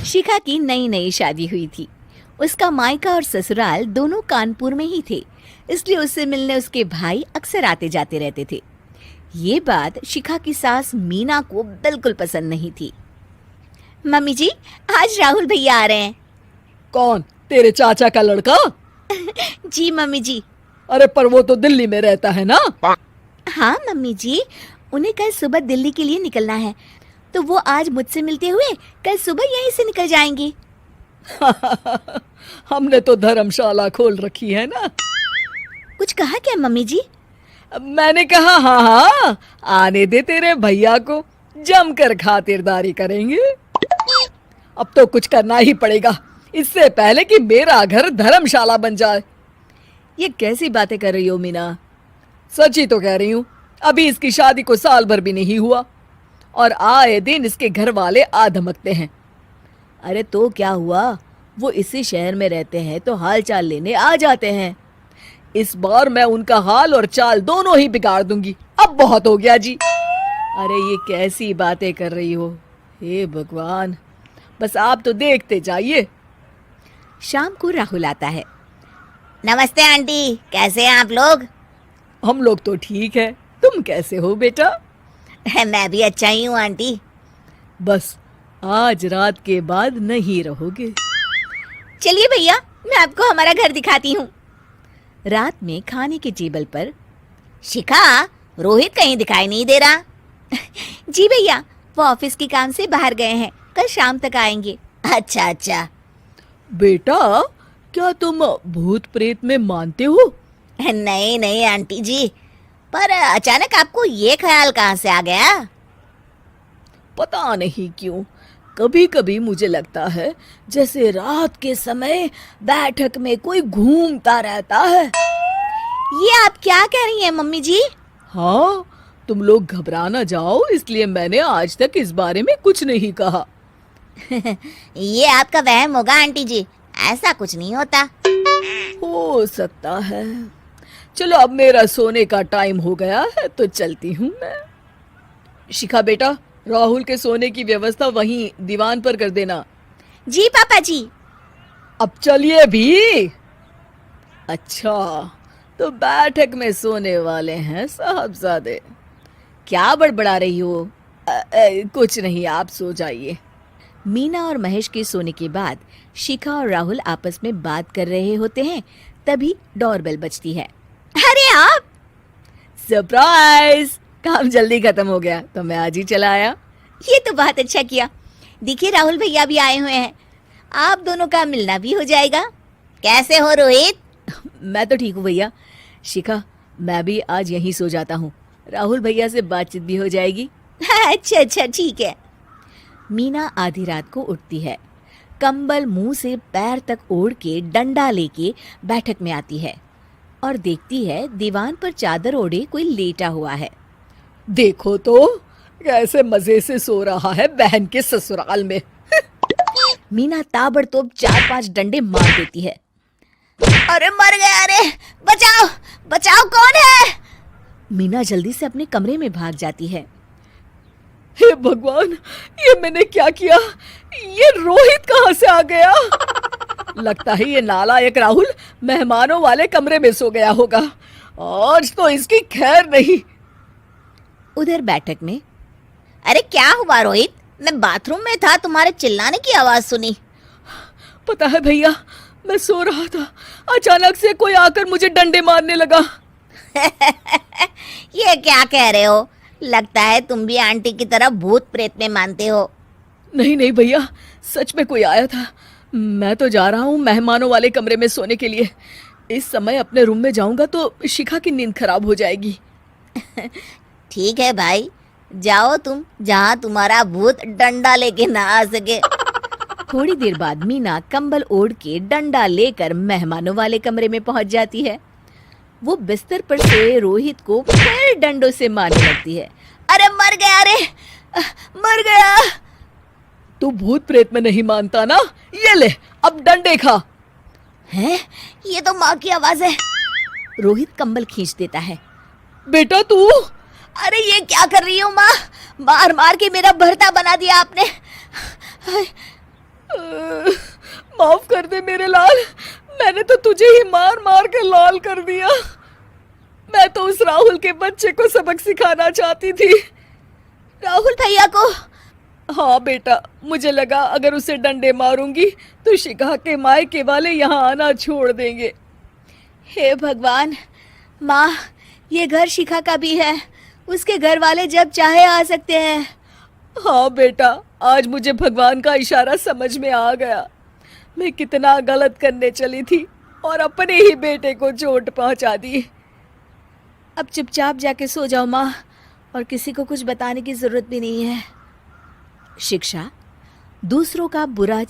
शिखा की नई नई शादी हुई थी। उसका मायका और ससुराल दोनों कानपुर में ही थे, इसलिए उससे मिलने उसके भाई अक्सर आते जाते रहते थे। ये बात शिखा की सास मीना को बिल्कुल पसंद नहीं थी। मम्मी जी, आज राहुल भैया आ रहे हैं। कौन, तेरे चाचा का लड़का? जी मम्मी जी। अरे पर वो तो दिल्ली में रहता है ना। हाँ मम्मी जी, उन्हें कल सुबह दिल्ली के लिए निकलना है, तो वो आज मुझसे मिलते हुए कल सुबह यहीं से निकल जाएंगे। हमने तो धर्मशाला खोल रखी है ना। कुछ कहा क्या मम्मी जी? मैंने कहा हाँ हाँ, आने दे तेरे भैया को, जमकर खातिरदारी करेंगे। अब तो कुछ करना ही पड़ेगा, इससे पहले कि मेरा घर धर्मशाला बन जाए। ये कैसी बातें कर रही हो मीना? सच ही तो कह रही हूँ। अभी इसकी शादी को साल भर भी नहीं हुआ और आए दिन इसके घर वाले आ धमकते हैं। अरे तो क्या हुआ, वो इसी शहर में रहते हैं तो हाल चाल लेने आ जाते हैं। इस बार मैं उनका हाल और चाल दोनों ही बिगाड़ दूंगी। अब बहुत हो गया जी। अरे ये कैसी बातें कर रही हो, हे भगवान, बस आप तो देखते जाइए। शाम को राहुल आता है। नमस्ते आंटी, कैसे हैं आप लोग? हम लोग तो ठीक है, तुम कैसे हो बेटा? मैं भी अच्छा ही हूँ आंटी। बस आज रात के बाद नहीं रहोगे। चलिए भैया, मैं आपको हमारा घर दिखाती हूँ। रात में खाने के टेबल पर शिखा, रोहित कहीं दिखाई नहीं दे रहा। जी भैया, वो ऑफिस के काम से बाहर गए हैं, कल शाम तक आएंगे। अच्छा अच्छा। बेटा, क्या तुम भूत प्रेत में मानते हो? नहीं नहीं आंटी जी, पर अचानक आपको ये ख्याल कहाँ से आ गया? पता नहीं क्यों, कभी कभी मुझे लगता है जैसे रात के समय बैठक में कोई घूमता रहता है। ये आप क्या कह रही हैं मम्मी जी? हाँ, तुम लोग घबरा ना जाओ, इसलिए मैंने आज तक इस बारे में कुछ नहीं कहा। ये आपका वहम होगा आंटी जी, ऐसा कुछ नहीं होता। हो सकता है। चलो अब मेरा सोने का टाइम हो गया है तो चलती हूँ मैं। शिखा बेटा, राहुल के सोने की व्यवस्था वहीं दीवान पर कर देना। जी पापा जी। अब चलिए भी। अच्छा, तो बैठक में सोने वाले हैं साहबजादे। क्या बड़बड़ा रही हो? कुछ नहीं, आप सो जाइए। मीना और महेश के सोने के बाद शिखा और राहुल आपस में बात कर रहे होते हैं, तभी डोरबेल बजती है। अरे आप! सरप्राइज! काम जल्दी खत्म हो गया तो मैं आज ही चला आया। ये तो बहुत अच्छा किया। देखिए राहुल भैया भी आए हुए हैं, आप दोनों का मिलना भी हो जाएगा। कैसे हो रोहित? मैं तो ठीक हूँ भैया। शिखा, मैं भी आज यहीं सो जाता हूँ, राहुल भैया से बातचीत भी हो जाएगी। अच्छा अच्छा, ठीक है। मीना आधी रात को उठती है, कंबल मुंह से पैर तक ओढ़ के डंडा लेके बैठक में आती है और देखती है दीवान पर चादर ओढ़े कोई लेटा हुआ है। देखो तो कैसे मजे से सो रहा है बहन के ससुराल में। मीना ताबड़तोड़ 4-5 डंडे मार देती है। अरे मर गया, अरे बचाओ बचाओ, कौन है? मीना जल्दी से अपने कमरे में भाग जाती है। हे भगवान, ये मैंने क्या किया? ये रोहित कहाँ से आ गया? लगता है ये नालायक राहुल मेहमानों वाले कमरे में सो गया होगा। आज तो इसकी खैर नहीं। उधर बैठक में, अरे क्या हुआ रोहित? मैं बाथरूम में था, तुम्हारे चिल्लाने की आवाज सुनी। पता है भैया, मैं सो रहा था, अचानक से कोई आकर मुझे डंडे मारने लगा। ये क्या कह रहे हो? लगता है तुम भी आंटी की तरह भूत प्रेत में मानते हो। नहीं नहीं भैया, सच में कोई आया था। मैं तो जा रहा हूँ मेहमानों वाले कमरे में सोने के लिए। इस समय अपने रूम में जाऊंगा तो शिखा की नींद खराब हो जाएगी। ठीक है भाई, जाओ तुम, जहाँ तुम्हारा भूत डंडा लेके ना आ सके। थोड़ी देर बाद मीना कंबल ओढ़ के डंडा लेकर मेहमानों वाले कमरे में पहुंच जाती है। वो बिस्तर पर सोए रोहित को फिर डंडों से मारने लगती है। अरे मर गया, अरे मर गया। तू भूत प्रेत में नहीं मानता ना? ये ले, अब डंडे खा। हैं? ये तो माँ की आवाज है। रोहित कंबल खींच देता है। बेटा तू! अरे ये क्या कर रही हो माँ? मार मार के मेरा भरता बना दिया आपने। माफ कर दे मेरे लाल, मैंने तो तुझे ही मार मार कर लाल कर दिया। मैं तो उस राहुल के बच्चे को सबक सिखाना चाहती थी। राहुल भैया को? हाँ बेटा, मुझे लगा अगर उसे डंडे मारूंगी तो शिखा के मायके वाले यहाँ आना छोड़ देंगे। हे भगवान, माँ, ये घर शिखा का भी है, उसके घर वाले जब चाहे आ सकते हैं। हाँ बेटा, आज मुझे भगवान का इशारा समझ में आ गया। मैं कितना गलत करने चली थी और अपने ही बेटे को चोट पहुंचा दी। अब चुपचाप जाके सो जाओ माँ, और किसी को कुछ बताने की जरूरत भी नहीं है। शिक्षा दूसरों का बुरा